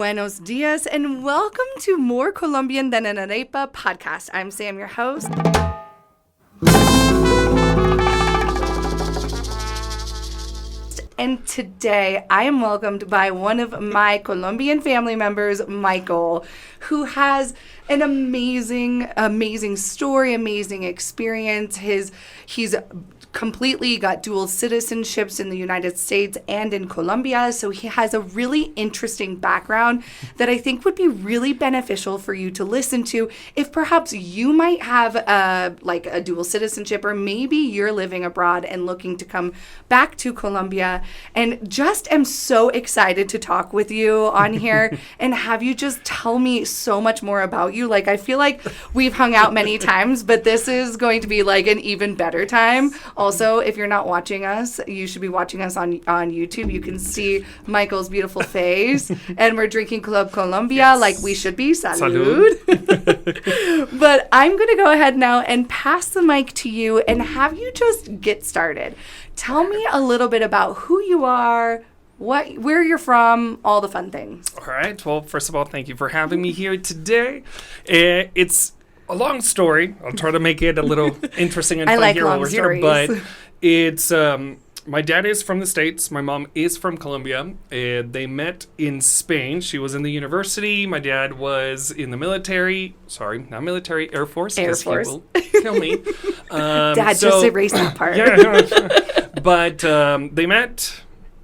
Buenos dias and welcome to more Colombian than an Arepa podcast. I'm Sam, your host. And today I am welcomed by one of my Colombian family members, Michael, who has an amazing story, amazing experience. He's completely got dual citizenships in the United States and in Colombia. So he has a really interesting background that I think would be really beneficial for you to listen to if perhaps you might have a dual citizenship, or maybe you're living abroad and looking to come back to Colombia. And just am so excited to talk with you on here and have you just tell me so much more about you. Like, I feel like we've hung out many times, but this is going to be like an even better time. Also, if you're not watching us, you should be watching us on YouTube. You can see Michael's beautiful face. And we're drinking Club Colombia like we should be. Salud. But I'm going to go ahead now and pass the mic to you and have you just get started. Tell me a little bit about who you are, where you're from, all the fun things. All right. Well, first of all, thank you for having me here today. It's a long story. I'll try to make it a little interesting and fun here while we're here. But it's my dad is from the States. My mom is from Colombia. They met in Spain. She was in the university. My dad was in the military. Sorry, not military, Air Force. Air Force. He will kill me. Dad, just erase that part. Yeah. But they met.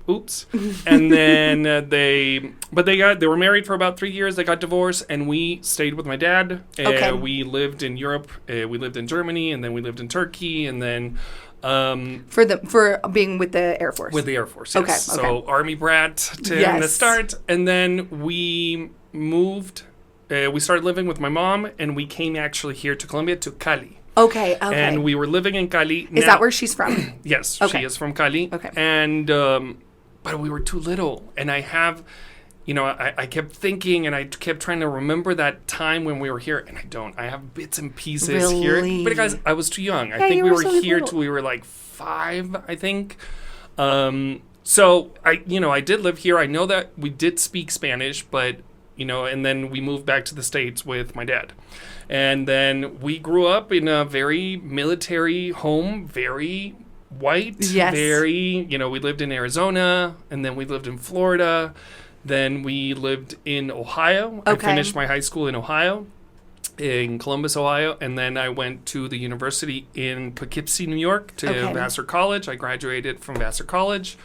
Oops. And then they were married for about 3 years. They got divorced, and we stayed with my dad. Okay. We lived in Europe. We lived in Germany, and then we lived in Turkey, and then for being with the Air Force. With the Air Force, yes. Okay. So Army brat in the start, and then we moved. We started living with my mom, and we came actually here to Colombia, to Cali. Okay. And we were living in Cali. Is that where she's from? Yes, okay. She is from Cali. Okay. And but we were too little, and I kept thinking, and I kept trying to remember that time when we were here, and I don't. I have bits and pieces here, but guys, I was too young. I think we were here till we were like 5, I think. So I did live here. I know that we did speak Spanish, but and then we moved back to the States with my dad. And then we grew up in a very military home, very white, very, we lived in Arizona, and then we lived in Florida. Then we lived in Ohio. Okay. I finished my high school in Ohio, in Columbus, Ohio. And then I went to the university in Poughkeepsie, New York, to Vassar College. I graduated from Vassar College.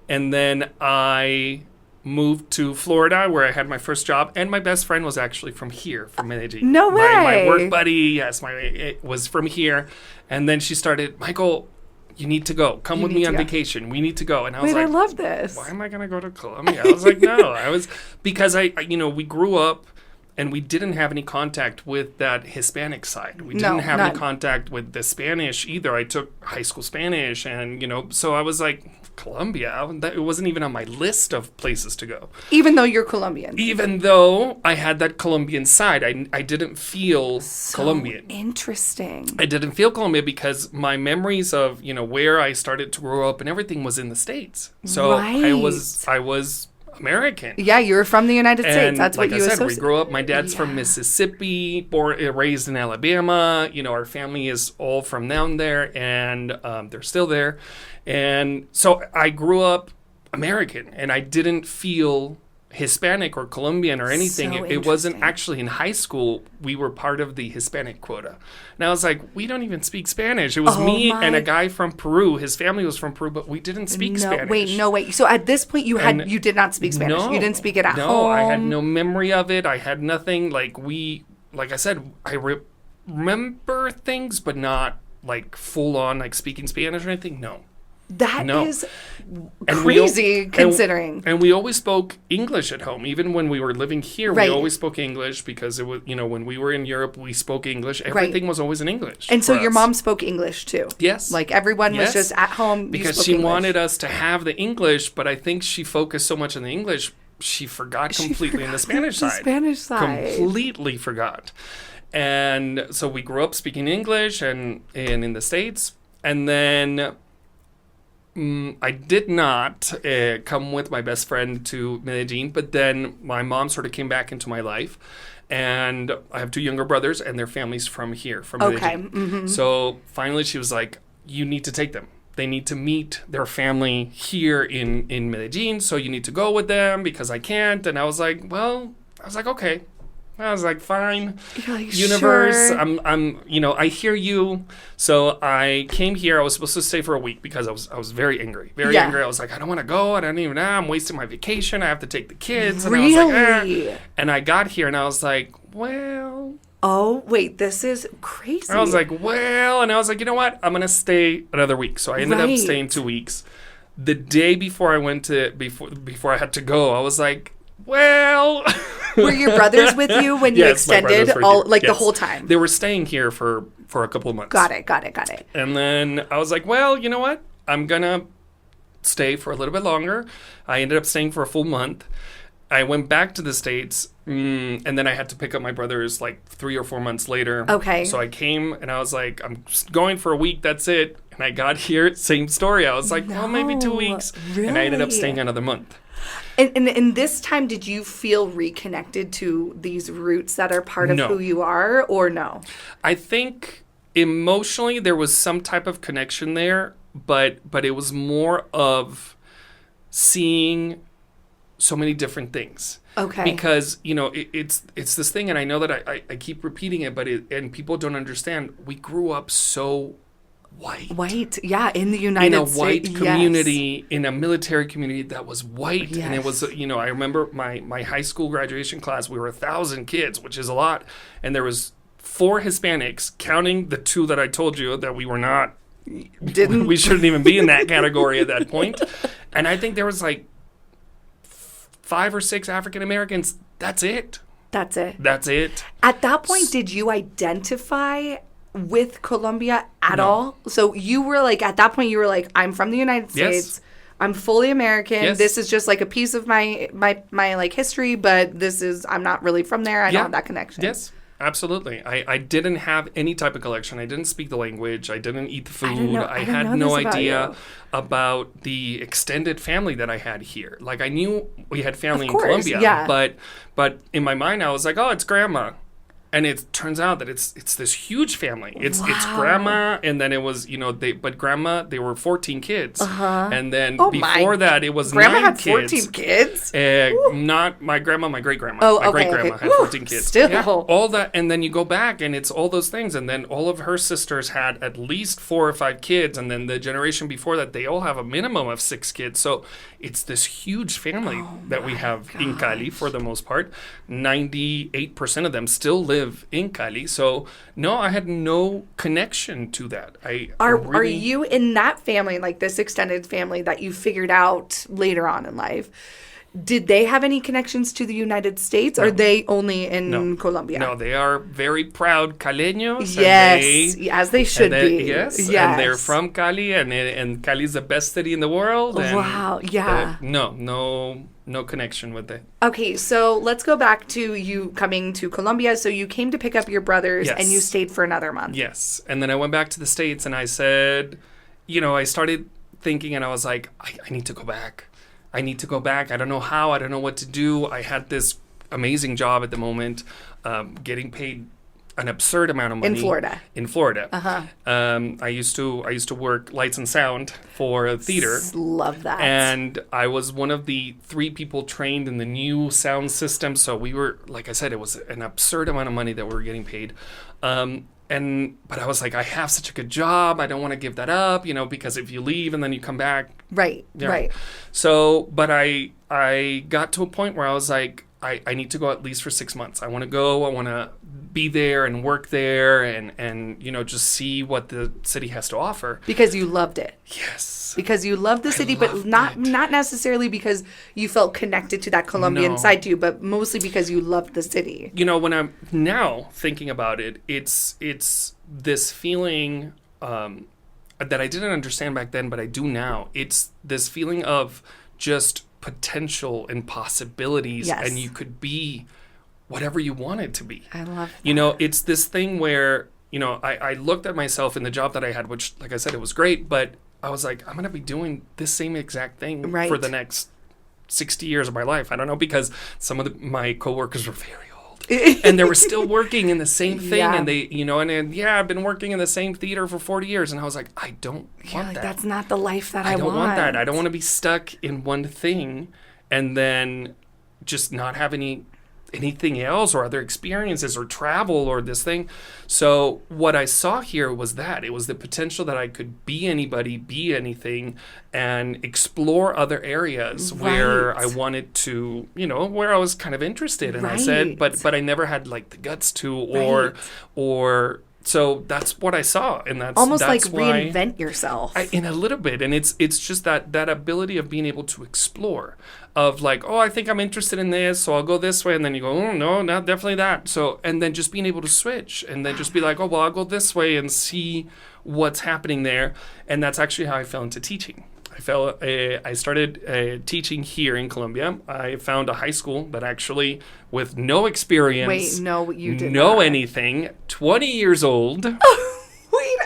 And then I moved to Florida, where I had my first job, and my best friend was actually from here, from Medellin. No way! My work buddy, it was from here. And then she started, Michael, you need to go. Come with me on vacation. We need to go. And I was like, I love this. Why am I going to go to Colombia? I was like, no. Because we grew up, and we didn't have any contact with that Hispanic side. We didn't have any contact with the Spanish either. I took high school Spanish, and, so I was like, Colombia? It wasn't even on my list of places to go. Even though you're Colombian? Even though I had that Colombian side, I didn't feel Colombian. Interesting. I didn't feel Colombian because my memories of, where I started to grow up and everything was in the States. So I was American. Yeah, you were from the United States. That's like what you associate. We grew up. My dad's from Mississippi, raised in Alabama. Our family is all from down there, and they're still there. And so I grew up American, and I didn't feel Hispanic or Colombian or anything. It wasn't actually in high school. We were part of the Hispanic quota. And I was like, we don't even speak Spanish. It was me and a guy from Peru. His family was from Peru, but we didn't speak Spanish. No, wait. So at this point, you did not speak Spanish. No, you didn't speak it at home. No, I had no memory of it. I had nothing. Like I said, I remember things, but not like full on like speaking Spanish or anything. No. That is crazy considering. And we always spoke English at home. Even when we were living here, we always spoke English because it was, when we were in Europe, we spoke English. Everything was always in English. And so your mom spoke English too? Yes. Like everyone was just at home. Because she wanted us to have the English, but I think she focused so much on the English, she forgot completely on the Spanish side. Completely forgot. And so we grew up speaking English and in the States. And then I did not come with my best friend to Medellin, but then my mom sort of came back into my life. And I have 2 younger brothers, and their family's from here, from Medellin. Okay. Mm-hmm. So finally she was like, you need to take them. They need to meet their family here in Medellin, so you need to go with them because I can't. And I was like, okay. I was like, fine, You're like, universe, sure. I hear you. So I came here. I was supposed to stay for a week because I was very angry, angry. I was like, I don't want to go. I don't even know. I'm wasting my vacation. I have to take the kids. And Really? I was like, And I got here and I was like, well. Oh, wait, this is crazy. I was like, well, and I was like, you know what? I'm going to stay another week. So I ended up staying 2 weeks. The day before I went to, before I had to go, I was like, well. Were your brothers with you when you extended the whole time? They were staying here for a couple of months. Got it. And then I was like, well, you know what? I'm going to stay for a little bit longer. I ended up staying for a full month. I went back to the States, and then I had to pick up my brothers like 3 or 4 months later. Okay. So I came, and I was like, I'm just going for a week, that's it. And I got here, same story. I was like, well, maybe 2 weeks. Really? And I ended up staying another month. And in this time, did you feel reconnected to these roots that are part of who you are, or no? I think emotionally there was some type of connection there, but it was more of seeing so many different things. Okay. Because, it's this thing, and I know that I keep repeating it, and people don't understand. We grew up so white. Yeah, in the United States. In a white community, in a military community that was white. Yes. And it was, I remember my high school graduation class, we were 1,000 kids, which is a lot. And there was 4 Hispanics, counting the 2 that I told you that we were not, we shouldn't even be in that category at that point. And I think there was like 5 or 6 African Americans. That's it. That's it. At that point, did you identify with Colombia at all? So you were like, at that point, you were like, I'm from the United States. Yes. I'm fully American. Yes. This is just like a piece of my like history, but I'm not really from there. I don't have that connection. Yes. Absolutely. I didn't have any type of collection. I didn't speak the language. I didn't eat the food. I had no idea about the extended family that I had here. Like, I knew we had family in Colombia. Yeah. But in my mind, I was like, oh, it's grandma. And it turns out that it's this huge family. It's grandma, and then it was, grandma, they were 14 kids. Uh-huh. And then before that, it was grandma 9 had kids. 14 kids? Not my grandma, my great-grandma. Oh, my great-grandma had 14 kids. Still. Yeah, all that, and then you go back, and it's all those things. And then all of her sisters had at least 4 or 5 kids. And then the generation before that, they all have a minimum of 6 kids. So it's this huge family that we have in Cali for the most part. 98% of them still live in Cali. So no, I had no connection to that. Are you in that family, like this extended family that you figured out later on in life? Did they have any connections to the United States? Or are they only in Colombia? No, they are very proud Caleños. Yes, as they should be. Yes, and they're from Cali, and Cali is the best city in the world. And wow, yeah. No connection with it. Okay, so let's go back to you coming to Colombia. So you came to pick up your brothers, and you stayed for another month. Yes, and then I went back to the States, and I said, I started thinking, and I was like, I need to go back. I need to go back. I don't know how. I don't know what to do. I had this amazing job at the moment, getting paid an absurd amount of money in Florida. Uh-huh. I used to work lights and sound for a theater. Love that. And I was one of the 3 people trained in the new sound system. So we were, like I said, it was an absurd amount of money that we were getting paid. But I was like, I have such a good job. I don't want to give that up, because if you leave and then you come back. Right. So, but I got to a point where I was like, I need to go at least for 6 months. I want to go. I want to be there and work there and just see what the city has to offer. Because you loved it. Yes. Because you loved the city, but not necessarily because you felt connected to that Colombian side to you, but mostly because you loved the city. When I'm now thinking about it, it's this feeling that I didn't understand back then, but I do now. It's this feeling of just potential and possibilities, and you could be whatever you wanted to be. I love that. It's this thing where, I looked at myself in the job that I had, which, like I said, it was great, but I was like, I'm going to be doing this same exact thing Right. for the next 60 years of my life. I don't know, because some of my coworkers were very old and they were still working in the same thing. Yeah. And they, I've been working in the same theater for 40 years. And I was like, I don't want that. That's not the life that I I don't want that. I don't want to be stuck in one thing and then just not have anything else or other experiences or travel or this thing. So what I saw here was that it was the potential that I could be anybody, be anything, and explore other areas where I wanted to, where I was kind of interested. And I said, but I never had like the guts to, or so that's what I saw. And that's almost that's like why reinvent yourself. in a little bit. And it's just that ability of being able to explore, of like, oh, I think I'm interested in this, so I'll go this way. And then you go, oh, no, not definitely that. So, and then just being able to switch and then just be like, oh, well, I'll go this way and see what's happening there. And that's actually how I fell into teaching. I started teaching here in Colombia. I found a high school that actually, with no experience, you did know not. anything, 20 years old. Wait,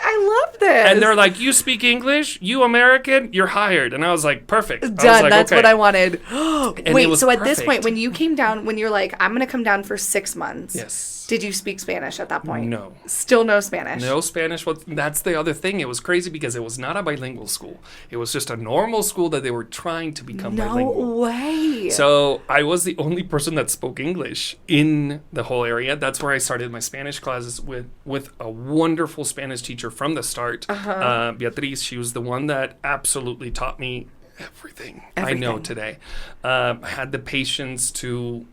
I love this. And they're like, you speak English? You American? You're hired. And I was like, perfect. I was Done. like, That's okay. what I wanted. And Wait, it was so at this perfect. point, when you came down, when you're like, I'm going to come down for 6 months. Yes. Did you speak Spanish at that point? No. Still no Spanish? No Spanish. Well, that's the other thing. It was crazy because it was not a bilingual school. It was just a normal school that they were trying to become bilingual. No way. So I was the only person that spoke English in the whole area. That's where I started my Spanish classes with a wonderful Spanish teacher from the start. Beatriz, she was the one that absolutely taught me everything I know today. I had the patience to,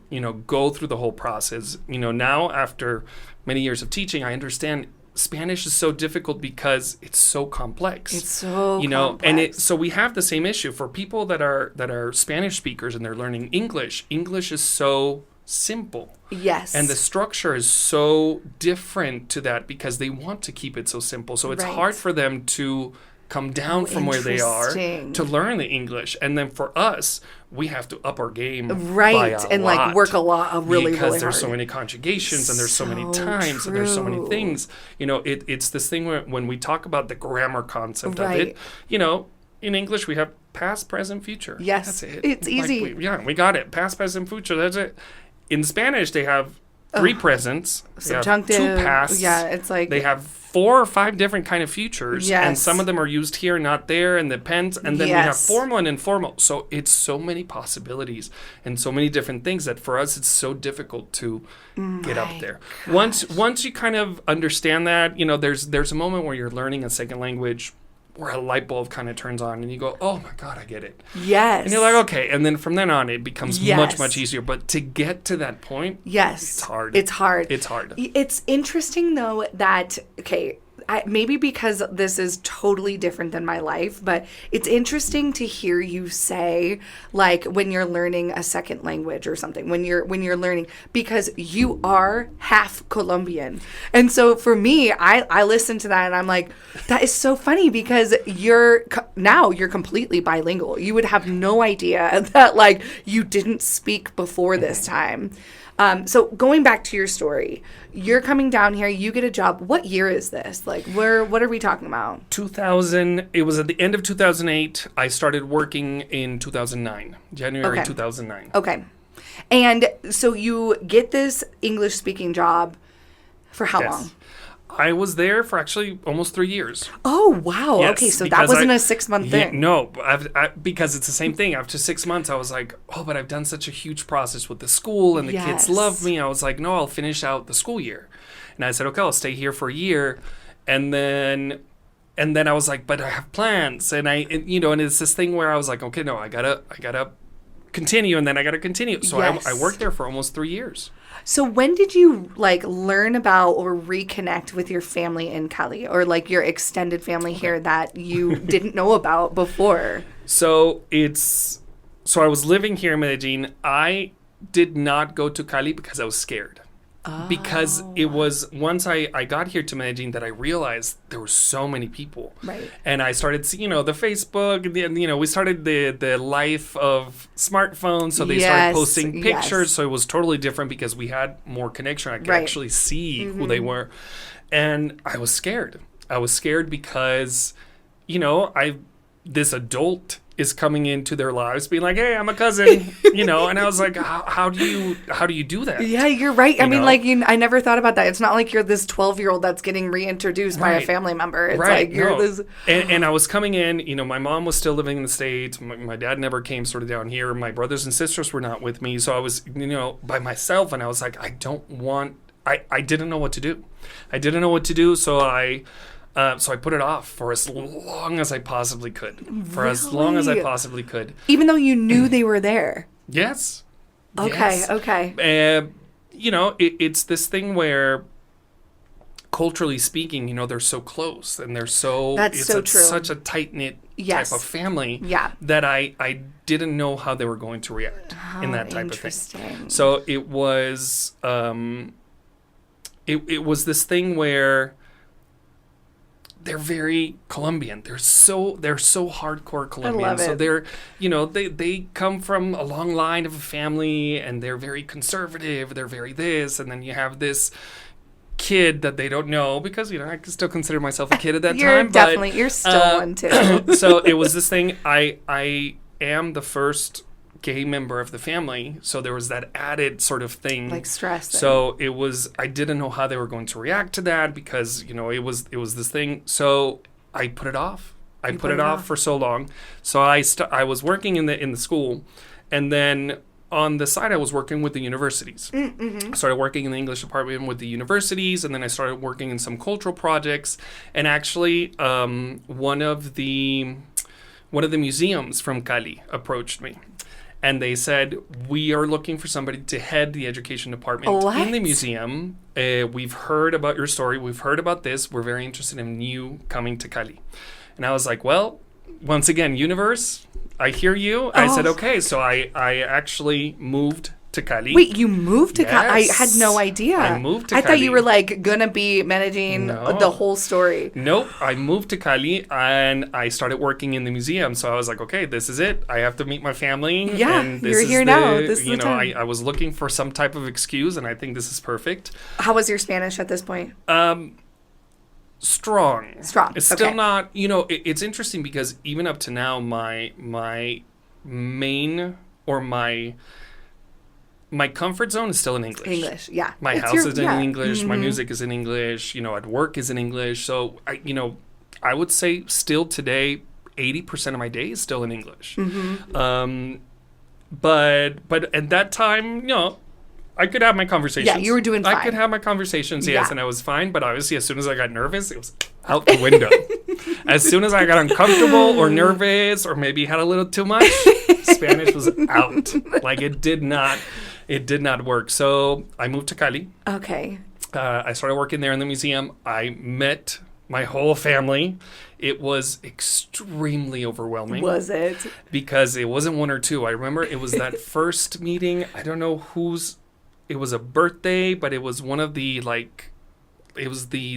go through the whole process. Now after many years of teaching, I understand Spanish is so difficult because it's so complex. It's so complex. And so we have the same issue for people that are Spanish speakers and they're learning English. English is so simple. Yes. And the structure is so different to that because they want to keep it so simple. So it's hard for them to come down from where they are to learn the English. And then for us, we have to up our game by a and lot, like work a lot really because really there's hard. so many conjugations and there's so many times and there's so many things. It's this thing where when we talk about the grammar concept of it, in English we have past, present, future. Yes. That's it. It's easy. We got it. Past, present, future. That's it. In Spanish they have 3 presents, subjunctive, 2 pasts. Yeah, it's like they have 4 or 5 different kind of futures, Yes. and some of them are used here, not there, and depends. And then we have formal and informal. So it's so many possibilities and so many different things that for us it's so difficult to get up there. Once you kind of understand that, there's a moment where you're learning a second language where a light bulb kind of turns on and you go, oh my God, I get it. Yes. And you're like, okay. And then from then on, it becomes much, much easier. But to get to that point, it's hard. It's hard. It's hard. It's interesting, though, that, maybe because this is totally different than my life, but it's interesting to hear you say, like, when you're learning a second language or something, when you're learning, because you are half Colombian. And so for me, I listen to that and I'm like, that is so funny because you're completely bilingual. You would have no idea that, like, you didn't speak before this time. So going back to your story, you're coming down here, you get a job. What year is this? Like, what are we talking about? 2000, it was at the end of 2008. I started working in 2009, January 2009. Okay. And so you get this English speaking job for how long? I was there for actually almost 3 years. Oh, wow. Yes, okay, so that wasn't a 6 month thing. No, because it's the same thing. After 6 months, I was like, oh, but I've done such a huge process with the school and the kids love me. I was like, no, I'll finish out the school year. And I said, okay, I'll stay here for a year. And then I was like, but I have plans. And it's this thing where I was like, okay, no, I gotta continue. And then I gotta continue. So I worked there for almost 3 years. So when did you learn about or reconnect with your family in Cali or your extended family here that you didn't know about before? So I was living here in Medellin. I did not go to Cali because I was scared. Because it was once I got here to Medellin that I realized there were so many people. Right. And I started seeing, the Facebook, we started the life of smartphones. So they started posting pictures. So it was totally different because we had more connection. I could actually see who they were. And I was scared. I was scared because, this adult is coming into their lives being like, hey, I'm a cousin, and I was like, how do you do that? Yeah, you're right. I mean, like, I never thought about that. It's not like you're this 12-year-old that's getting reintroduced by a family member. It's like you're this. And I was coming in, my mom was still living in the States. My dad never came sort of down here. My brothers and sisters were not with me. So I was, by myself, and I was like, I didn't know what to do. So I put it off for as long as I possibly could. Even though you knew they were there. Yes. Okay. Yes. Okay. It's this thing where, culturally speaking, they're so close and they're so. That's so true. Such a tight knit type of family. Yeah. That I didn't know how they were going to react in that type of thing. So it was it was this thing where. They're very Colombian. They're so hardcore Colombian. I love it. So they're, they come from a long line of a family, and they're very conservative. They're very this, and then you have this kid that they don't know because I can still consider myself a kid at that time. You're still one too. So it was this thing. I am the first gay member of the family, so there was that added sort of thing, like stress. So it was, I didn't know how they were going to react to that because it was this thing. So I put it off. I put it off for so long. So I was working in the school, and then on the side I was working with the universities. I started working in the English department with the universities, and then I started working in some cultural projects. And actually, one of the museums from Cali approached me. And they said, we are looking for somebody to head the education department in the museum. We've heard about your story. We've heard about this. We're very interested in you coming to Cali. And I was like, well, once again, universe, I hear you. I said, okay. So I actually moved to Cali. Wait, you moved to Cali? I had no idea. I moved to Cali. I thought you were like gonna be managing the whole story. Nope. I moved to Cali and I started working in the museum. So I was like, okay, this is it. I have to meet my family. Yeah, and this you're is here now. This is the time. I was looking for some type of excuse, and I think this is perfect. How was your Spanish at this point? Strong. It's still not, it's interesting because even up to now, my main or my comfort zone is still in English. English, yeah. My house is in English. Mm-hmm. My music is in English. At work is in English. So, I would say still today, 80% of my day is still in English. Mm-hmm. But at that time, I could have my conversations. Yeah, you were doing fine. I could have my conversations, yes, and I was fine. But obviously, as soon as I got nervous, it was out the window. As soon as I got uncomfortable or nervous or maybe had a little too much, Spanish was out. Like it did not work. So I moved to Cali. Okay. I started working there in the museum. I met my whole family. It was extremely overwhelming. Was it? Because it wasn't one or two. I remember it was that first meeting. I don't know it was a birthday, but it was one of the it was I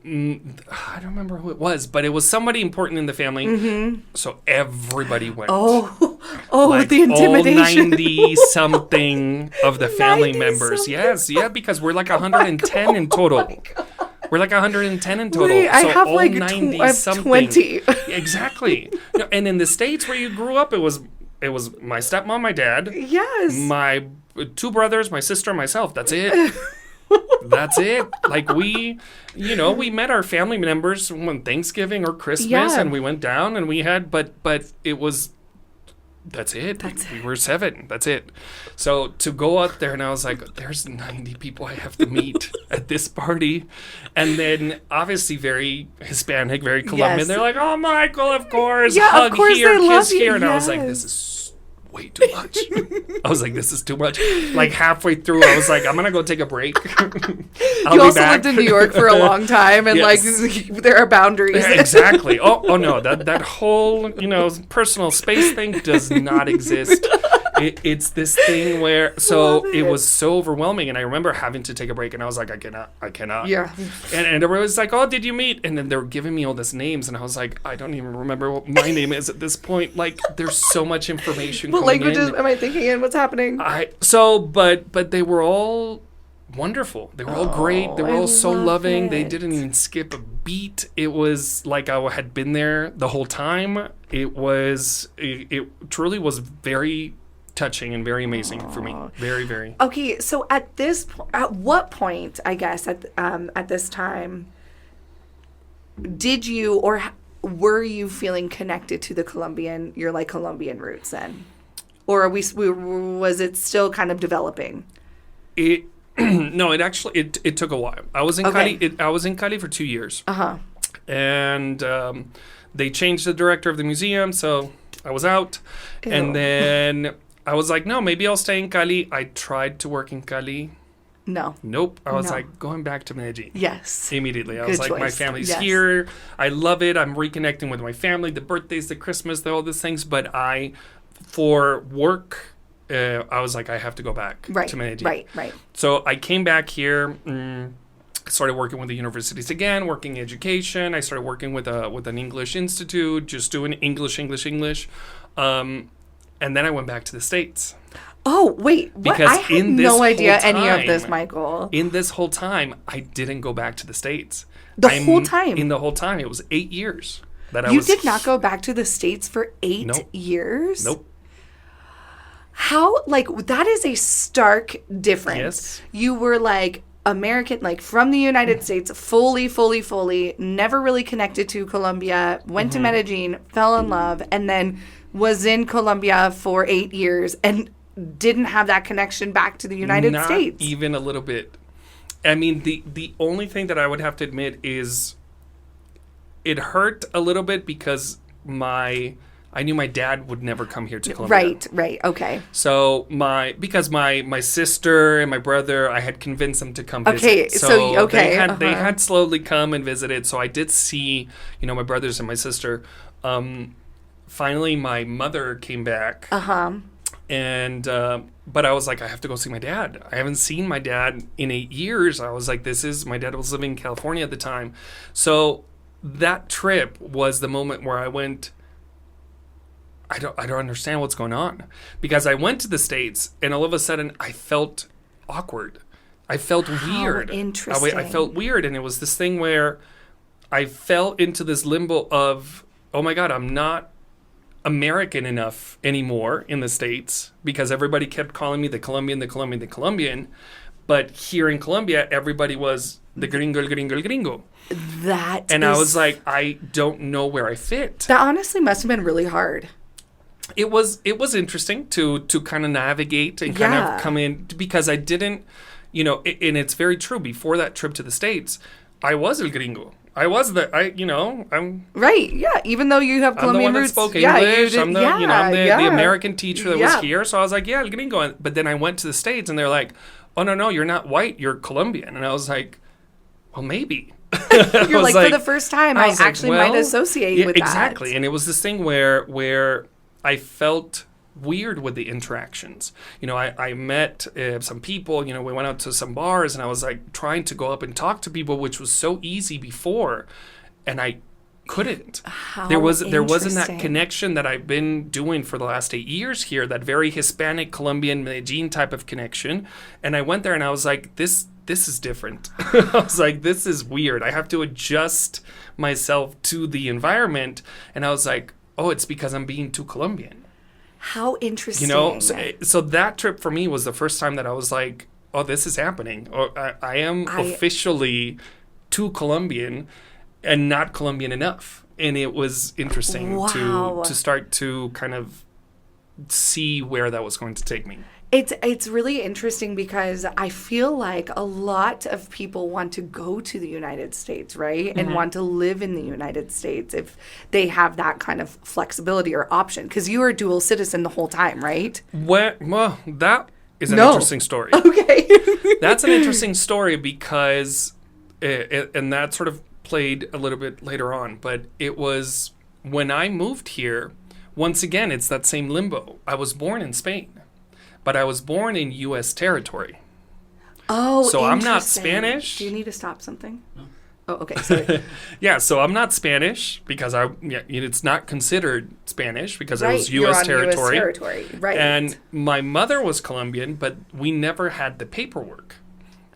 don't remember who it was, but it was somebody important in the family. Mm-hmm. So everybody went. The intimidation. All 90-something of the family members. Yes, because we're like 110 in total. We're like 110 in total. Wait, I have all like 20. Exactly. And in the States where you grew up, it was my stepmom, my dad. Yes. My two brothers, my sister, myself. That's it. That's it. Like we met our family members on Thanksgiving or Christmas, and we went down and we had, but it was, that's it. We were 7. That's it. So to go out there, and I was like, there's 90 people I have to meet at this party. And then obviously very Hispanic, very Colombian. Yes. They're like, oh, Michael, of course. Yeah, hug of course here, they kiss love here. you. And I was like, this is way too much. I was like, this is too much. Like halfway through, I was like, I'm gonna go take a break. You also lived in New York for a long time, and like there are boundaries. Exactly. Oh no, that whole personal space thing does not exist. It's this thing where it was so overwhelming, and I remember having to take a break, and I was like, I cannot. Yeah. And everyone was like, oh, did you meet? And then they were giving me all these names, and I was like, I don't even remember what my name is at this point. Like, there's so much information. What languages am I thinking in? What's happening? But they were all wonderful. They were all great. They were all so loving. They didn't even skip a beat. It was like I had been there the whole time. It truly was very touching and very amazing for me. Very, very. Okay, so at what point, I guess, at this time, did you or were you feeling connected to your like Colombian roots then? Or was it still kind of developing? No, it took a while. I was in Cali. I was in Cali for 2 years. And they changed the director of the museum, so I was out. Ew. And then I was like, no, maybe I'll stay in Cali. I tried to work in Cali. No. Nope. I was like, going back to Medellin. Yes. Immediately. I was like, my family's here. I love it. I'm reconnecting with my family. The birthdays, the Christmas, all these things. But for work, I was like, I have to go back to Medellin. Right. So I came back here, started working with the universities again, working in education. I started working with an English institute, just doing English. And then I went back to the States. Oh, wait. What? Because I had no idea any of this, Michael. In this whole time, I didn't go back to the States. The whole time? In the whole time. It was 8 years that I was... You did not go back to the States for 8 years? Nope. How, that is a stark difference. Yes. You were, American, from the United States, fully, never really connected to Colombia, went to Medellin, fell in love, and then was in Colombia for 8 years and didn't have that connection back to the United States. Not even a little bit. I mean, the only thing that I would have to admit is it hurt a little bit because I knew my dad would never come here to Colombia. Right, okay. So because my sister and my brother, I had convinced them to come visit. Okay, so they had slowly come and visited. So I did see, my brothers and my sister. Finally, my mother came back. And but I was like, I have to go see my dad. I haven't seen my dad in 8 years. I was like, my dad was living in California at the time. So that trip was the moment where I went, I don't understand what's going on. Because I went to the States and all of a sudden I felt awkward. I felt weird. Interesting. I felt weird. And it was this thing where I fell into this limbo of, oh my God, I'm not American enough anymore in the States because everybody kept calling me the Colombian. But here in Colombia, everybody was the gringo. And I was like, I don't know where I fit. That honestly must have been really hard. It was interesting to kind of navigate and kind of come in because I didn't, and it's very true. Before that trip to the States, I was el gringo. I'm... Right, yeah. Even though you have Colombian roots. I'm the one that spoke English. I'm the American teacher that was here. So I was like, yeah, el gringo. But then I went to the States and they're like, oh, no, you're not white. You're Colombian. And I was like, well, maybe. You're like, for the first time, I actually might associate with that. Exactly. And it was this thing where I felt weird with the interactions. I met some people, we went out to some bars and I was like trying to go up and talk to people, which was so easy before. And I couldn't. There wasn't that connection that I've been doing for the last 8 years here, that very Hispanic, Colombian, Medellin type of connection. And I went there and I was like, this is different. I was like, this is weird. I have to adjust myself to the environment. And I was like, oh, it's because I'm being too Colombian. How interesting. So that trip for me was the first time that I was like, oh, this is happening. Or I am officially too Colombian and not Colombian enough. And it was interesting to start to kind of see where that was going to take me. It's really interesting because I feel like a lot of people want to go to the United States, right? And want to live in the United States if they have that kind of flexibility or option. Because you were a dual citizen the whole time, right? Well, that is an interesting story. Okay. That's an interesting story because, and that sort of played a little bit later on, but it was when I moved here, once again, it's that same limbo. I was born in Spain. But I was born in U.S. territory. Oh, so I'm not Spanish. Do you need to stop something? No. Oh, okay. Sorry. Yeah, so I'm not Spanish because it's not considered Spanish because I was U.S. territory. U.S. territory, right? And my mother was Colombian, but we never had the paperwork.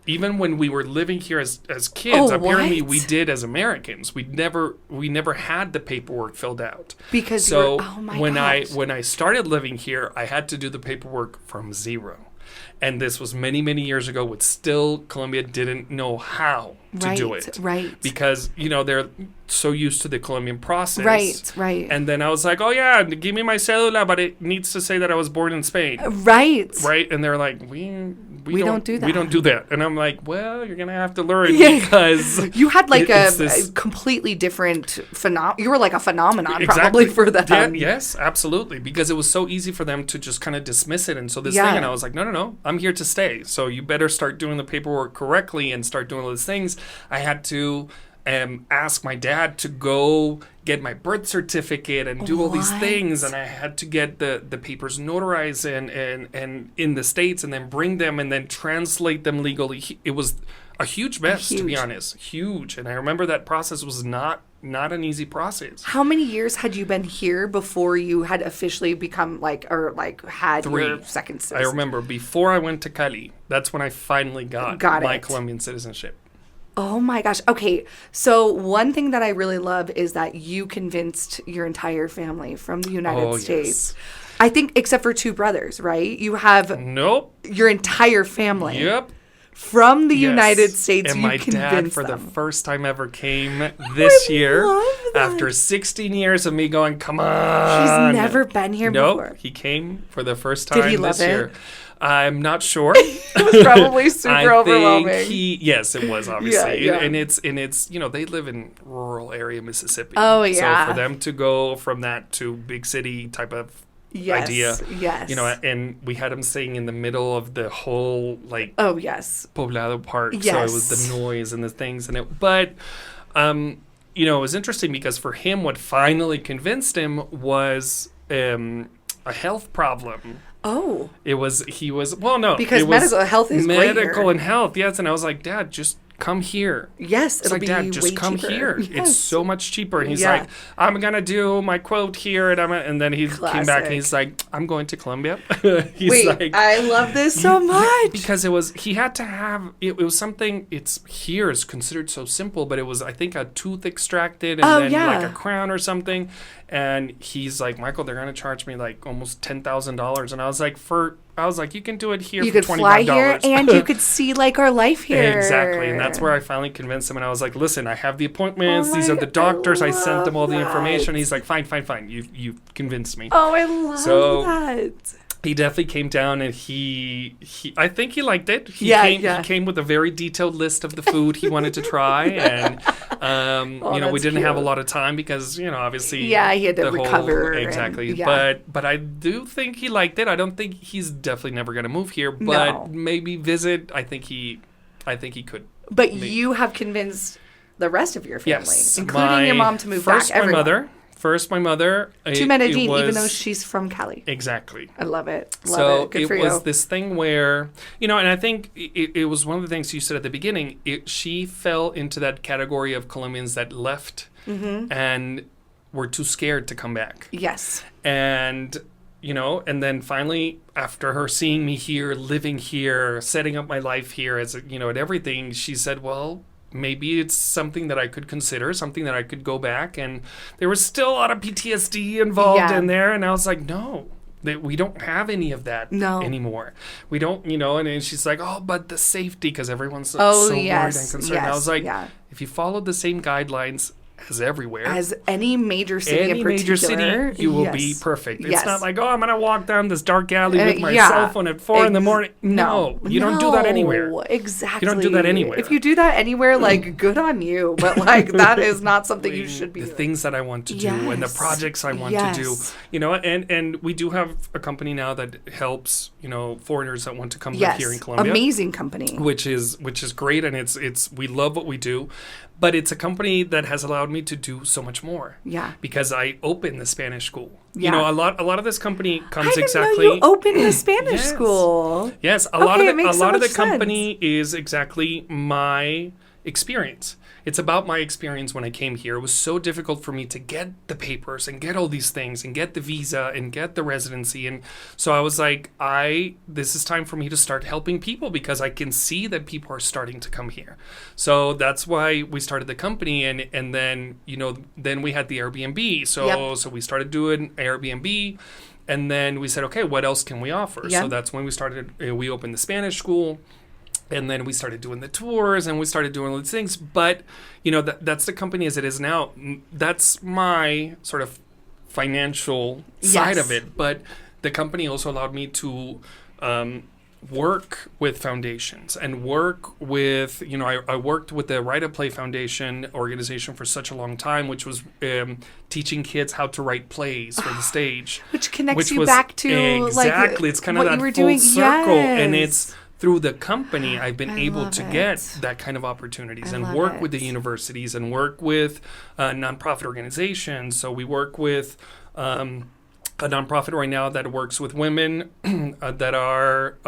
Even when we were living here as kids, apparently what? we did as Americans. We never had the paperwork filled out. Because so oh my when gosh. when I started living here, I had to do the paperwork from zero. And this was many, many years ago, but still Colombia didn't know how to do it. Right. Because, they're so used to the Colombian process. Right. And then I was like, oh, yeah, give me my cédula, but it needs to say that I was born in Spain. Right. Right? And they're like, we don't do that. We don't do that. And I'm like, well, you're going to have to learn because... You had like a completely different you were like a phenomenon probably for them. Yeah, yes, absolutely. Because it was so easy for them to just kind of dismiss it. And so this thing, and I was like, no, I'm here to stay. So you better start doing the paperwork correctly and start doing all these things. I had to ask my dad to go get my birth certificate and do all these things, and I had to get the papers notarized and in the States and then bring them and then translate them legally. It was a huge mess, to be honest. Huge. And I remember that process was not an easy process. How many years had you been here before you had officially become had 3. your second citizenship? I remember before I went to Cali, that's when I finally got my Colombian citizenship. Oh my gosh. Okay. So one thing that I really love is that you convinced your entire family from the United States. Yes. I think except for 2 brothers, right? You have your entire family. Yep. From the United States, and you my dad, for the first time ever, came this year after 16 years of me going, come on. He's never been here before. Nope, he came for the first time this year. I'm not sure. It was probably super overwhelming. Yes, it was obviously, and it's they live in rural area Mississippi. Oh yeah. So for them to go from that to big city type of idea. Yes. And we had him staying in the middle of the whole poblado park. Yes. So it was the noise and the things and it. But it was interesting because for him, what finally convinced him was a health problem. Oh. Because medical health is medical and health, yes. And I was like, Dad, just come here. Yes, it'll be Dad, just come cheaper. Here. Yes. It's so much cheaper. And he's like, I'm gonna do my quote here, and then he came back and he's like, I'm going to Colombia. I love this so much because he had to have it was something. It's here is considered so simple, but it was I think a tooth extracted and like a crown or something. And he's like, Michael, they're gonna charge me like almost $10,000, and I was like, you can do it here for $25. You could fly here and you could see like our life here. Exactly, and that's where I finally convinced him. And I was like, listen, I have the appointments. These are the doctors. I sent them all the information. He's like, fine. You've convinced me. Oh, I love that. He definitely came down and I think he liked it. He came with a very detailed list of the food he wanted to try. And, we didn't have a lot of time because, obviously. Yeah, he had to recover. Exactly. But I do think he liked it. I don't think he's definitely never going to move here, but maybe visit. I think he could. But you have convinced the rest of your family, including your mom, to move back. First, my mother. To Medellin, even though she's from Cali. Exactly. I love it. Good for you. So it was this thing where, and I think it was one of the things you said at the beginning. She fell into that category of Colombians that left and were too scared to come back. Yes. And, and then finally, after her seeing me here, living here, setting up my life here as, and everything, she said, well, maybe it's something that I could consider, something that I could go back. And there was still a lot of PTSD involved in there. And I was like, no, we don't have any of that anymore. We don't, and she's like, oh, but the safety, because everyone's so worried and concerned. Yes, I was like, if you follow the same guidelines as everywhere. As any major city in particular. You will be perfect. It's not like, I'm going to walk down this dark alley with my cell phone at 4 in the morning. No, you don't do that anywhere. Exactly. You don't do that anywhere. If you do that anywhere, good on you. But that is not something you should be doing. The things that I want to do and the projects I want to do. And we do have a company now that helps, foreigners that want to come live here in Colombia. Amazing company. Which is great, and it's we love what we do. But it's a company that has allowed me to do so much more. Yeah. Because I opened the Spanish school. Yeah. A lot of this company comes I didn't know you opened the Spanish school. Yes. A lot of the company is exactly my experience. it's about my experience when I came here. It was so difficult for me to get the papers and get all these things and get the visa and get the residency. And so I was like, this is time for me to start helping people because I can see that people are starting to come here. So that's why we started the company. And then, then we had the Airbnb. So we started doing Airbnb. And then we said, okay, what else can we offer? So that's when we opened the Spanish school. And then we started doing the tours and we started doing all these things. But, that's the company as it is now. That's my sort of financial side of it. But the company also allowed me to work with foundations and work with, I worked with the Write a Play Foundation organization for such a long time, which was teaching kids how to write plays for the stage. Which connects you back to exactly. It's kind of that full circle. And it's through the company, I've been able to get that kind of opportunities and work with the universities and work with nonprofit organizations. So we work with a nonprofit right now that works with women that are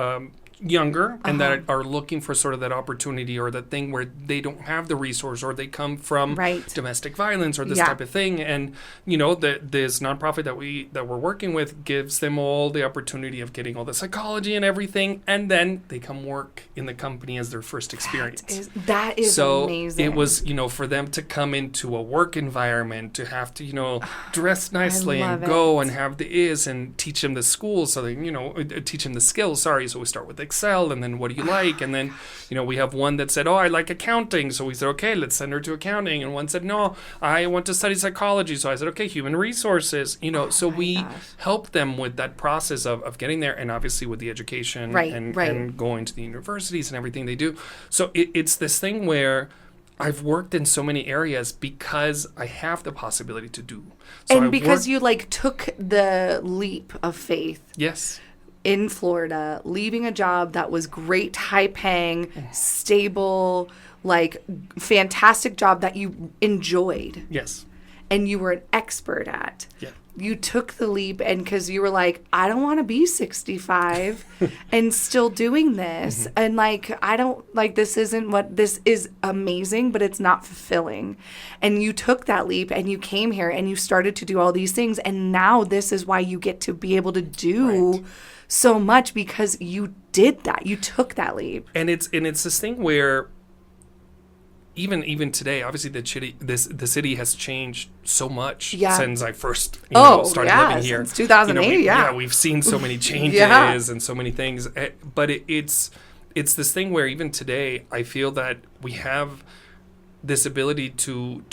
younger and that are looking for sort of that opportunity or that thing where they don't have the resource or they come from domestic violence or this type of thing. And, this nonprofit that we're working with gives them all the opportunity of getting all the psychology and everything. And then they come work in the company as their first experience. That is amazing. So it was, for them to come into a work environment, to have to, dress nicely and go and have the and teach them the skills. So they, teach them the skills. Sorry. So we start with Excel and then what do you like? And then, we have one that said, I like accounting. So we said, okay, let's send her to accounting. And one said, no, I want to study psychology. So I said, okay, human resources, so we help them with that process of getting there and obviously with the education and going to the universities and everything they do. So it's this thing where I've worked in so many areas because I have the possibility to do. So and because you took the leap of faith. Yes. In Florida, leaving a job that was great, high paying, stable, fantastic job that you enjoyed. Yes. And you were an expert at. Yeah. You took the leap and because you were like, I don't want to be 65 and still doing this. And I don't this isn't what this is amazing, but it's not fulfilling. And you took that leap and you came here and you started to do all these things. And now this is why you get to be able to do so much because you did that. You took that leap. And it's this thing where even today, obviously the city has changed so much since I first started living here. Since 2008, we've seen so many changes and so many things. But it's this thing where even today I feel that we have this ability to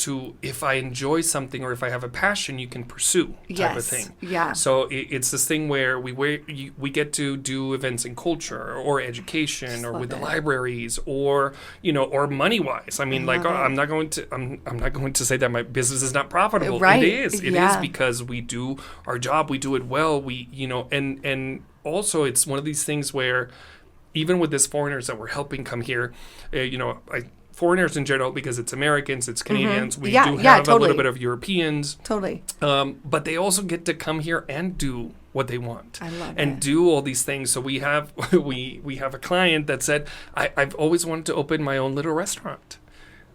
if I enjoy something or if I have a passion, you can pursue type of thing. Yeah. So it's this thing where we get to do events in culture or education or with the libraries or or money wise. I mean, I'm not going to say that my business is not profitable. Right. It is. It is because we do our job. We do it well. We and also it's one of these things where even with these foreigners that we're helping come here, foreigners in general, because it's Americans, it's Canadians. We do have a little bit of Europeans. Totally. But they also get to come here and do what they want. I love and it. do all these things. So we have we have a client that said, I've always wanted to open my own little restaurant.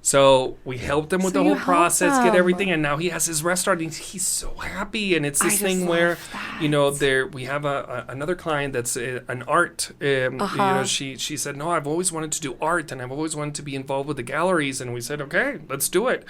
So we helped him with the whole process, get everything, and now he has his restaurant. And he's so happy, and it's this thing where, we have another client that's an art. She said, no, I've always wanted to do art, and I've always wanted to be involved with the galleries. And we said, okay, let's do it.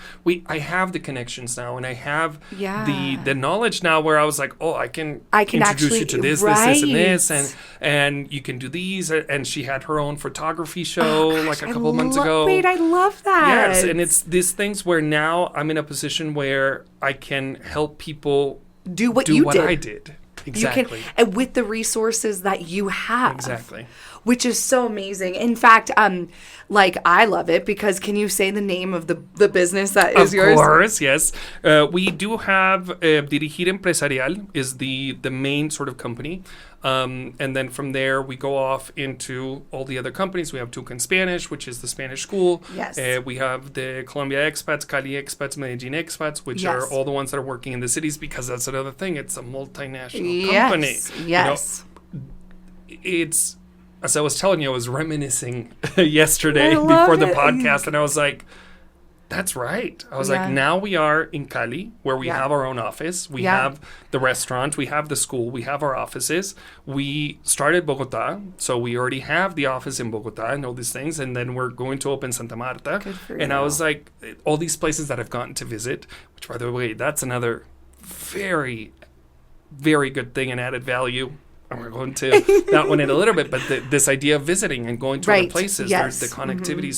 I have the connections now, and I have the knowledge now where I was like, I can introduce you to this, this, and this, and you can do these. And she had her own photography show a couple months ago. Wait, I love that. Yes, and it's these things where now I'm in a position where I can help people do what I did. Exactly. You can, and with the resources that you have. Exactly. Which is so amazing. In fact, I love it because can you say the name of the business that is yours? Of course, yes. We do have Dirigir Empresarial is the main sort of company. And then from there, we go off into all the other companies. We have Tuca in Spanish, which is the Spanish school. Yes. We have the Colombia expats, Cali expats, Medellin expats, which are all the ones that are working in the cities because that's another thing. It's a multinational company. Yes. It's, as I was telling you, I was reminiscing yesterday before the podcast, and I was like, That's right. I was like, now we are in Cali, where we have our own office. We have the restaurant. We have the school. We have our offices. We started Bogota, so we already have the office in Bogota and all these things. And then we're going to open Santa Marta. Good for and you. I was like, all these places that I've gotten to visit, which, by the way, that's another very, very good thing and added value. And we're going to that one in a little bit, but this idea of visiting and going to other places, the connectivity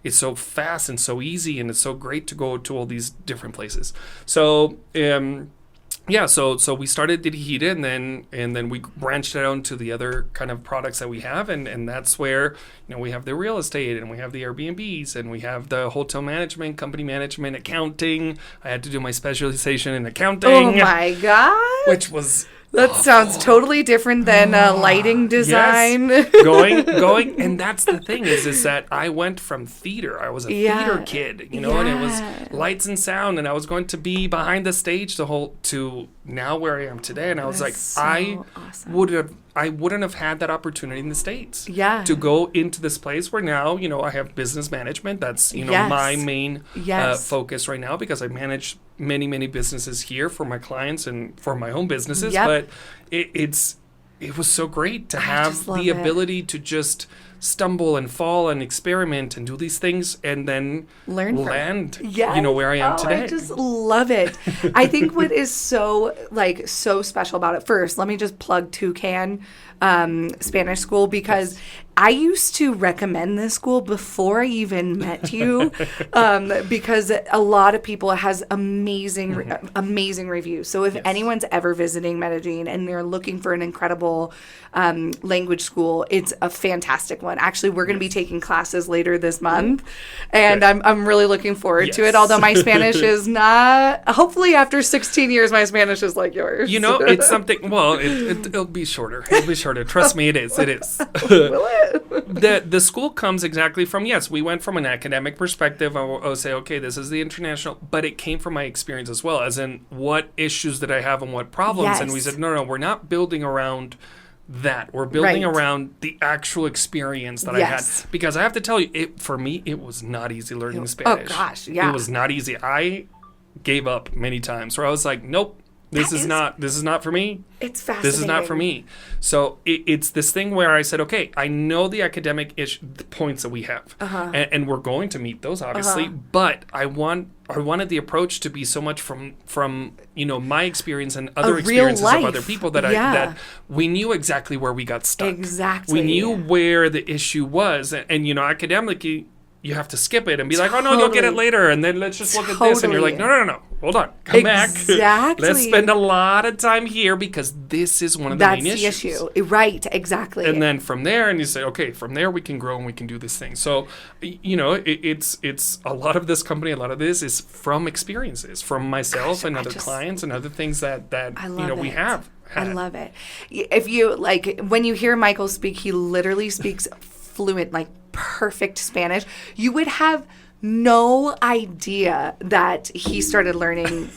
is so fast and so easy, and it's so great to go to all these different places. So so we started Dirigir, and then we branched out into the other kind of products that we have, and that's where we have the real estate, and we have the Airbnbs, and we have the hotel management, company management, accounting. I had to do my specialization in accounting. Oh my god! Which was. That sounds totally different than lighting design. Yes. going, and that's the thing is that I went from theater. I was a theater kid, and it was lights and sound, and I was going to be behind the stage to now where I am today. And I was awesome. I wouldn't have had that opportunity in the States. Yeah. To go into this place where now, I have business management. That's, my main focus right now, because I manage many, many businesses here for my clients and for my own businesses. Yep. But it was so great to have the ability to just stumble and fall and experiment and do these things and then land, where I am today. I just love it. I think what is so special about it, first, let me just plug Toucan Spanish School, because I used to recommend this school before I even met you, because a lot of people has amazing reviews. So if anyone's ever visiting Medellin and they're looking for an incredible language school, it's a fantastic one. Actually, we're going to be taking classes later this month, and I'm really looking forward to it. Although my Spanish is not. Hopefully, after 16 years, my Spanish is like yours. It's something. Well, it'll be shorter. It'll be shorter. Trust me, it is. It is. Will it? The school comes exactly from, we went from an academic perspective. I will say, okay, this is the international, but it came from my experience as well, as in what issues did I have and what problems. And we said, no, we're not building around that. We're building around the actual experience that I had. Because I have to tell you, for me, it was not easy learning Spanish. Oh, gosh, yeah. It was not easy. I gave up many times where I was like, nope. This is not for me. It's fascinating. This is not for me. So it's this thing where I said, okay, I know the academic points that we have, and we're going to meet those obviously. But I wanted the approach to be so much from my experience and other experiences of other people that we knew exactly where we got stuck. Exactly. We knew where the issue was, and academically. You have to skip it and be like, oh, no, you'll get it later. And then let's just look at this. And you're like, no. Hold on. Come back. Let's spend a lot of time here because this is one of the main issues. That's the issue. Right. Exactly. And then from there, and you say, okay, from there we can grow and we can do this thing. So, it's a lot of this company, a lot of this is from experiences, from myself and other clients and other things that we have had. I love it. If you, when you hear Michael speak, he literally speaks fluent, perfect Spanish. You would have no idea that he started learning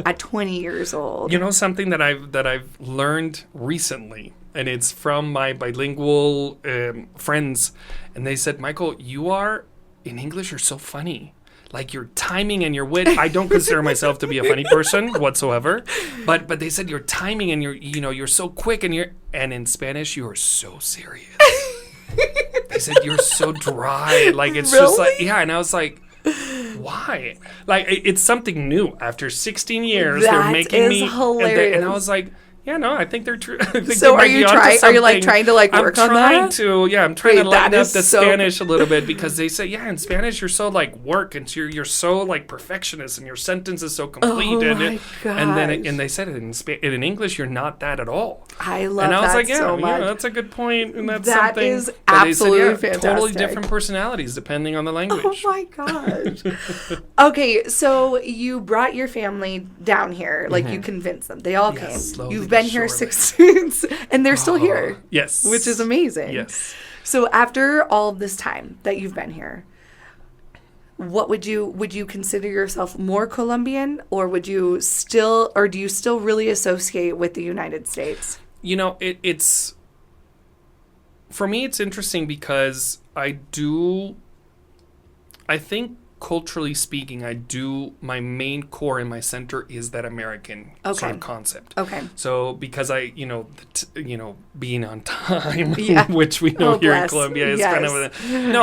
at 20 years old. Something that I've learned recently, and it's from my bilingual friends, and they said, Michael, you are in English. You're so funny. Like your timing and your wit. I don't consider myself to be a funny person whatsoever, but they said your timing and you're so quick and in Spanish you are so serious. They said you're so dry, it's really? Just and I was like, why? It's something new. After 16 years, they're making me hilarious. And I was like, yeah, no, I think they're true. So are you trying? Are you trying to work on that? I'm trying to lighten up the Spanish a little bit because they say, in Spanish you're so work and you're so perfectionist and your sentence is so complete. Oh my gosh. And they said it in English you're not that at all. I love that so much. And I was like, that's a good point, and that's that something is absolutely fantastic. Totally different personalities depending on the language. Oh my gosh. Okay, so you brought your family down here, you convinced them. They all came. You've been here 6 months, and they're still here. Yes. Which is amazing. Yes. So after all of this time that you've been here, would you consider yourself more Colombian, or do you still really associate with the United States? It's for me it's interesting because I think culturally speaking, my main core in my center is that American sort of concept. Okay. So because being on time, which we know here in Colombia is kind of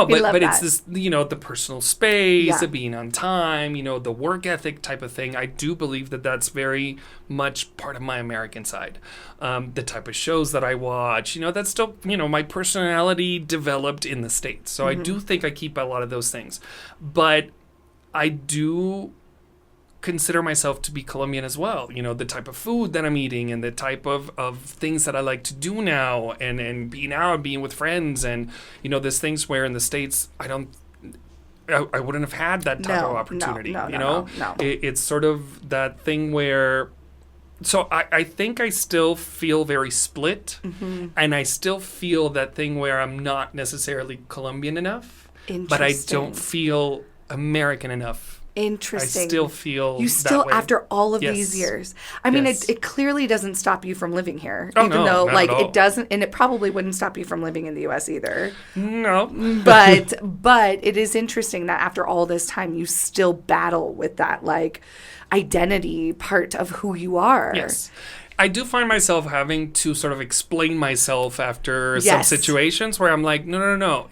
but it's this, the personal space, the being on time, the work ethic type of thing. I do believe that that's very much part of my American side. The type of shows that I watch, that's still, my personality developed in the States. So I do think I keep a lot of those things. But I do consider myself to be Colombian as well. The type of food that I'm eating and the type of things that I like to do now and being out, being with friends. And, there's things where in the States, I wouldn't have had that type of opportunity. No. It's sort of that thing where... So I think I still feel very split. And I still feel that thing where I'm not necessarily Colombian enough. But I don't feel American enough. Interesting. I still feel you still that way. After all of these years. I mean, it clearly doesn't stop you from living here, even though like it doesn't, and it probably wouldn't stop you from living in the U.S. either. No. But it is interesting that after all this time, you still battle with that like identity part of who you are. Yes. I do find myself having to sort of explain myself after some situations where I'm like, no.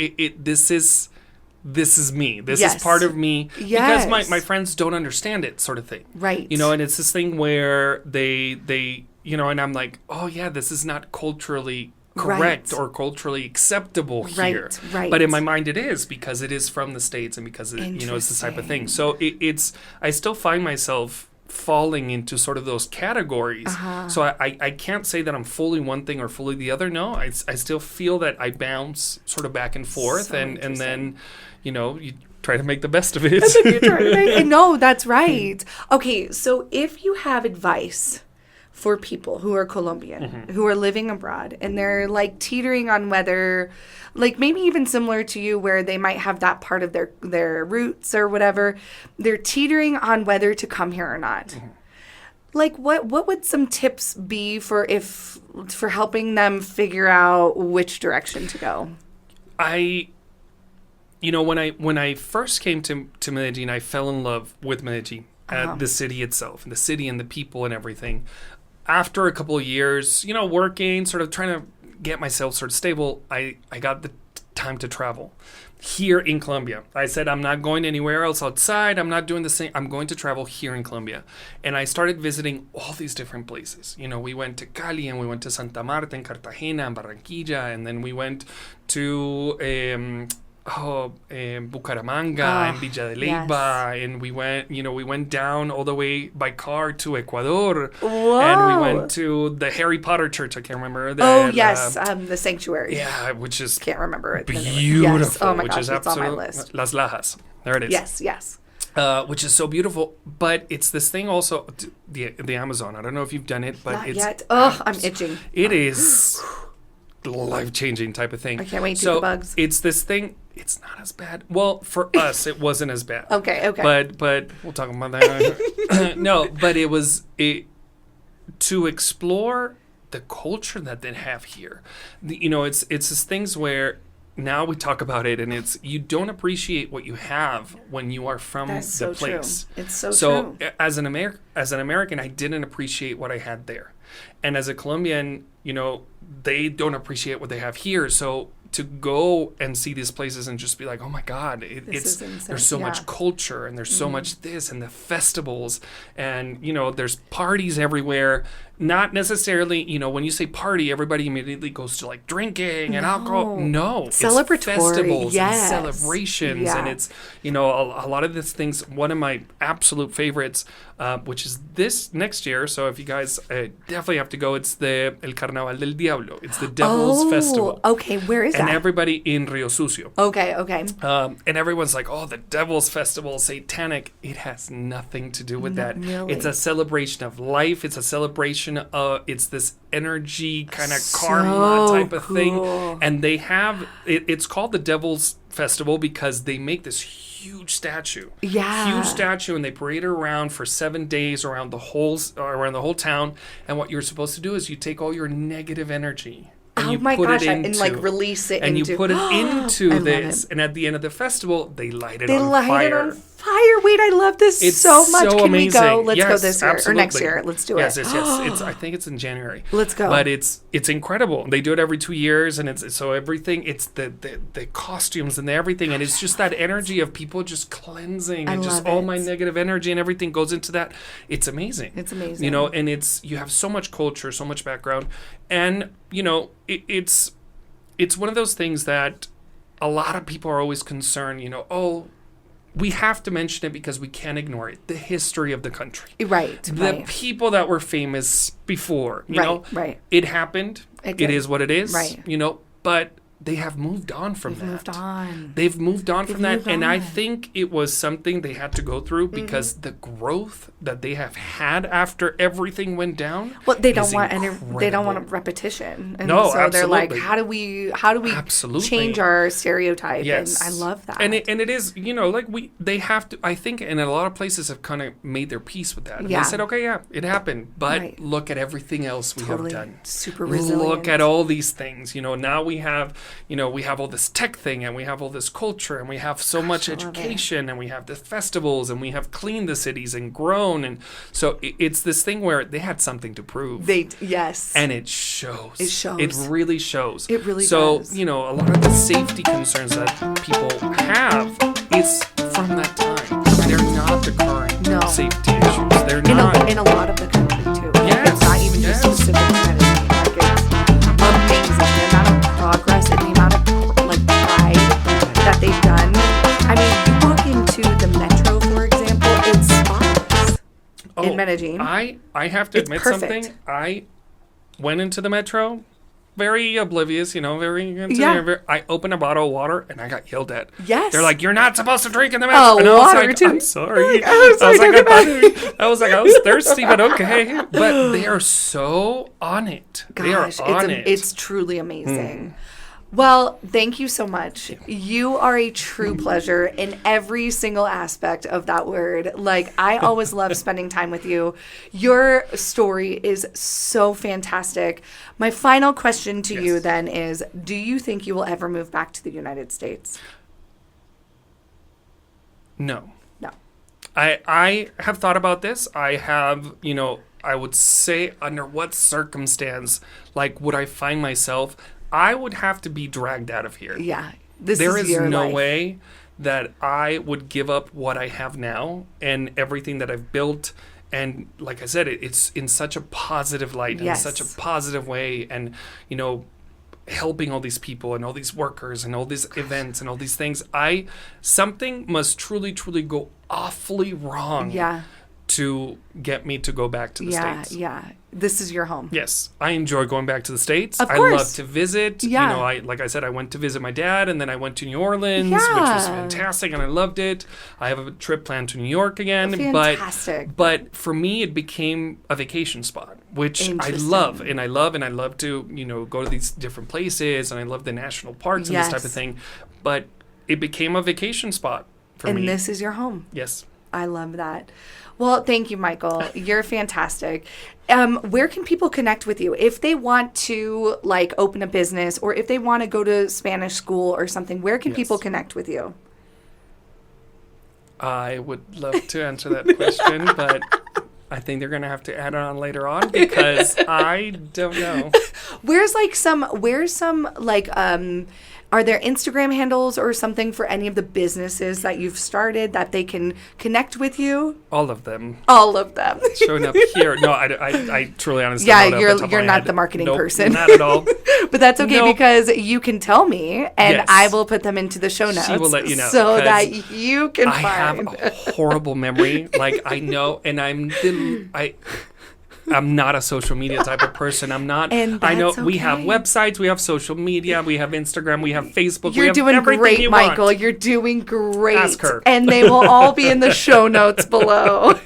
This is me. This is part of me. Yes. Because my friends don't understand it, sort of thing. Right. And it's this thing where they and I'm like, oh yeah, this is not culturally correct or culturally acceptable here. Right. But in my mind it is, because it is from the States and because it's this type of thing. So I still find myself falling into sort of those categories. So I can't say that I'm fully one thing or fully the other. No, I still feel that I bounce sort of back and forth, and then you try to make the best of it. No, that's right. Okay, so if you have advice for people who are Colombian, who are living abroad, and they're like teetering on whether, like maybe even similar to you where they might have that part of their roots or whatever, they're teetering on whether to come here or not. Like what would some tips be for helping them figure out which direction to go? When I first came to Medellin, I fell in love with Medellin, the city itself, and the city and the people and everything. After a couple of years, working, sort of trying to get myself sort of stable, I got the time to travel here in Colombia. I said, I'm not going anywhere else outside. I'm not doing the same. I'm going to travel here in Colombia. And I started visiting all these different places. We went to Cali, and we went to Santa Marta, and Cartagena, and Barranquilla, and then we went to Bucaramanga and Villa de Leyva, and we went down all the way by car to Ecuador. Whoa. And we went to the Harry Potter church. I can't remember that. Oh yes, the sanctuary. Yeah, which is remember it. Beautiful. Yes. Oh my which gosh, is it's on my list. Las Lajas. There it is. Yes. Which is so beautiful, but it's this thing also, the Amazon. I don't know if you've done it, but Not it's yet. Oh, I'm itching. It is life-changing type of thing. I can't wait to the bugs. It's this thing. It's not as bad. Well, for us, it wasn't as bad. Okay. But we'll talk about that. No, but to explore the culture that they have here. It's this things where now we talk about it, and it's you don't appreciate what you have when you are from the place. True. It's so true. So as an American, I didn't appreciate what I had there, and as a Colombian, they don't appreciate what they have here. So to go and see these places and just be like, oh my God, there's so much culture, and there's so much this, and the festivals, and there's parties everywhere. Not necessarily, when you say party, everybody immediately goes to like drinking and alcohol. No, it's celebratory festivals and celebrations, and it's a lot of these things. One of my absolute favorites, which is this next year. So if you guys definitely have to go, it's the El Carnaval del Diablo. It's the Devil's Festival. Okay, where is that? And everybody in Rio Sucio. Okay. And everyone's like, oh, the Devil's Festival, satanic. It has nothing to do with that. Really. It's a celebration of life. It's a celebration of, it's this energy kind of karma type of thing. And they have, it's called the Devil's Festival because they make this huge statue. Yeah. Huge statue, and they parade it around for 7 days around the whole town. And what you're supposed to do is you take all your negative energy. And you put it into, and like release it and into. you put it into this, and at the end of the festival, they light it on fire. fire. Wait, I love this It's so much. so Can amazing. we go? Let's go Yes, this year or next absolutely. year. Let's do Yes, it. yes. I think it's in January. Let's go. But it's incredible. They do it every 2 years, and it's so everything. It's the costumes and the everything, and it's just that energy of people just cleansing, and just all my negative energy and everything goes into that. It's amazing. It's amazing. You know, and you have so much culture, so much background, and you know, it's one of those things that a lot of people are always concerned. You know, oh, we have to mention it because we can't ignore it. The history of the country. Right. The people that were famous before. You know? Right. It happened. It is what it is. Right. You know, but they have moved on from that. They've moved on from that. And I think it was something they had to go through because the growth that they have had after everything went down. Well, they don't want a repetition. And no, so absolutely. they're like, how do we change our stereotype? Yes. And I love that. And it is, you know, like they have to, I think, and a lot of places have kind of made their peace with that. And they said, okay, yeah, it happened. But look at everything else we have done. Super resilient. Look at all these things. You know, now we have all this tech thing, and we have all this culture, and we have so much education, and we have the festivals, and we have cleaned the cities and grown. And so it's this thing where they had something to prove. Yes. And it shows. It shows. It really shows. It really does. does. So, you know, a lot of the safety concerns that people have is from that time. They're not the current safety issues. They're not. In a lot of the country, too. Yes. It's not even just specific to Medellin. Like, it's amazing. The amount of progress and the amount of, like, pride that they've done. I mean, you walk into the metro, for example, it's spotless in Medellin. I have to admit something. I went into the metro, very oblivious, you know, I opened a bottle of water and I got yelled at. Yes. They're like, you're not supposed to drink in the metro. And I was water like, too. I'm sorry. I was thirsty, but okay. But they are so on it. They are on it. It's truly amazing. Well, thank you so much. You are a true pleasure in every single aspect of that word. Like, I always love spending time with you. Your story is so fantastic. My final question to you then is, do you think you will ever move back to the United States? No. No. I have thought about this. I have, you know, I would say under what circumstance, like, would I find myself... I would have to be dragged out of here. Yeah. There is no way that I would give up what I have now and everything that I've built. And like I said, it's in such a positive light and such a positive way. And, you know, helping all these people and all these workers and all these events and all these things. Something must truly, truly go awfully wrong to get me to go back to the States. Yeah. This is your home. Yes. I enjoy going back to the States. Of I course. love to visit. Yeah. You know, like I said, I went to visit my dad, and then I went to New Orleans, which was fantastic, and I loved it. I have a trip planned to New York again. Fantastic. But for me, it became a vacation spot, which I love. And I love to, you know, go to these different places, and I love the national parks and this type of thing. But it became a vacation spot for me. And this is your home. Yes. I love that. Well, thank you, Michael. You're fantastic. Where can people connect with you if they want to, like, open a business, or if they want to go to Spanish school or something? Where can people connect with you? I would love to answer that question, but I think they're going to have to add it on later on because I don't know. Are there Instagram handles or something for any of the businesses that you've started that they can connect with you? All of them. Showing up here. No, I truly honestly don't know. You're not the marketing person. Not at all. But that's okay because you can tell me and I will put them into the show notes. She will let you know. So that you can find. I have a horrible memory. Like, I know, and I'm not a social media type of person. I'm not. And I know we have websites, we have social media, we have Instagram, we have Facebook. You're doing great, Michael. You're doing great. Ask her. And they will all be in the show notes below.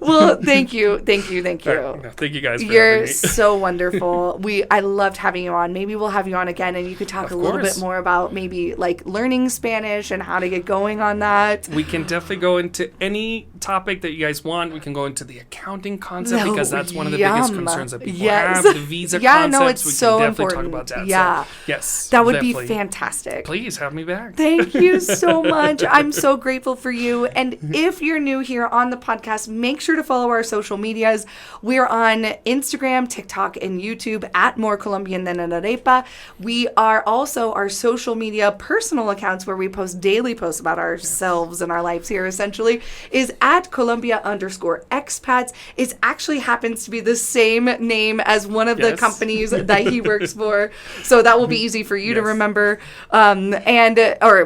Well, thank you. Thank you guys for You're having me. so wonderful. I loved having you on. Maybe we'll have you on again and you could talk a little bit more about maybe like learning Spanish and how to get going on that. We can definitely go into any topic that you guys want. We can go into the accounting concept because that's one of the biggest concerns that people have. The visa concepts. It's we so can definitely important. talk about that. Yeah. So, yes. That would definitely. be fantastic. Please have me back. Thank you so much. I'm so grateful for you. And if you're new here on the podcast, make sure to follow our social medias. We're on Instagram, TikTok, and YouTube at More Colombian Than an Arepa. We are also our social media personal accounts where we post daily posts about ourselves and our lives here essentially is at Colombia_expats. It actually happens to be the same name as one of the companies that he works for. So that will be easy for you to remember. Or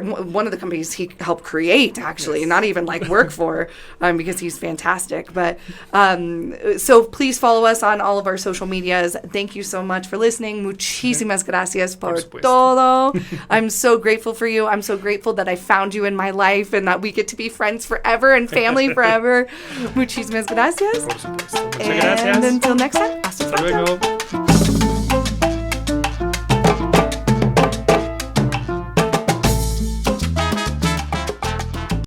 one of the companies he helped create, actually, not even like work for, because he's fantastic. But so please follow us on all of our social medias. Thank you so much for listening. Muchísimas gracias por todo. I'm so grateful for you. I'm so grateful that I found you in my life and that we get to be friends forever and family forever. Muchísimas gracias. Muchas And gracias. until next time, hasta Hasta luego.